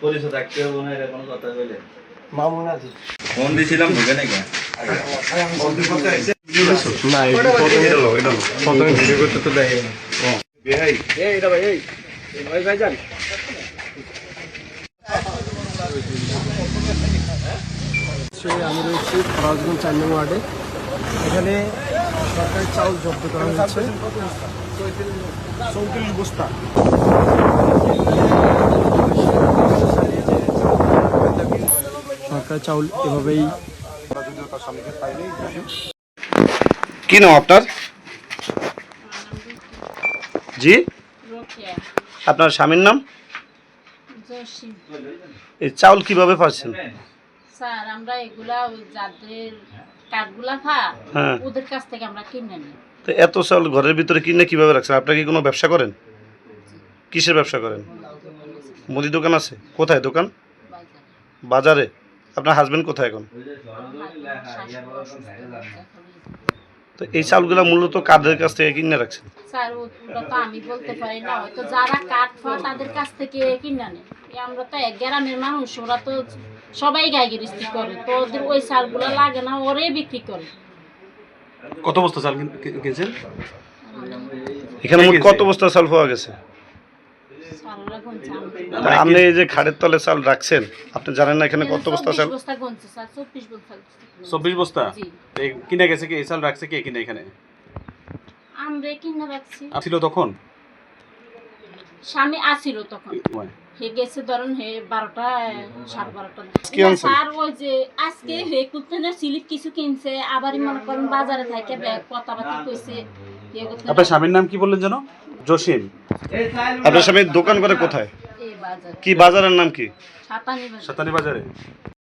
পরিচয় থাকতে হবে না, এটা কোনো কথা বলে মামুন আছে ফোন দিছিলাম ঢুকে নাকি না এটা প্রথমে ভিডিও করতে তো দেয় না এটা ভাই ভাই ভাই যান আমি রয়েছি ফরাজগঞ্জ 4 নং ওয়ার্ডে। এখানে সরকারি চাউল জব্দ করা হয়েছে 34 বস্তা। সরকারি চাউল এভাবেই কি নাম আপনার? জি, আপনার স্বামীর নাম? এই চাউল কিভাবে পাচ্ছেন? স্যার আমরা এগুলা ওই যাদের কার্ডগুলা ওদের কাছ থেকে আমরা কিনে নিই। তো এত চাউল ঘরের ভিতরে কিনে কিভাবে রাখছেন? আপনারা কি কোনো ব্যবসা করেন? কিসের ব্যবসা করেন? মুদি দোকান আছে? কোথায় দোকান? বাজারে। আপনার হাজবেন্ড কোথায় এখন? তো এই চাউলগুলা মূলত কাদের কাছ থেকে কিনে রাখছেন? স্যার ওটা তো আমি বলতে পারি না, হয়তো যারা কাঠ খাওয়া তাদের কাছ থেকে কিনে নেয়। আমরা তো এক গ্রামের মানুষ, ওরা তো সবাই গাইগিরিস্তি করে, তো ওদের ওই চালগুলো লাগে না, ওরে বিক্রি করে। কত বস্তা চাল কিনছেন? এখানে মোট কত বস্তা চাল পাওয়া গেছে? স্যাররা গুনছে, আপনি এই যে খাড়ের তলে চাল রাখছেন, আপনি জানেন না এখানে কত বস্তা চাল? 24 বস্তা গুনছে স্যার, 24 বস্তা। 24 বস্তা জি। কিনে গেছে কি? এই চাল রাখছে কে কিনে এখানে? আমরা কিনে রাখছি। ছিল তখন? স্বামী আসিল তখন। হে গেছে ধরুন হে 12টা 12:30। স্যার ওই যে আজকে হে কুলতেনের স্লিপ কিছু কিনছে, আবারই মনে করেন বাজারে থেকে ব্যাগ কথাবার্তা কইছে। আপনার স্বামীর নাম কি বললেন যেন? জসিম। আপনার স্বামী দোকান করে কোথায়? এই বাজার কি বাজারের নাম কি? সাতানি বাজার। সাতানি বাজারে।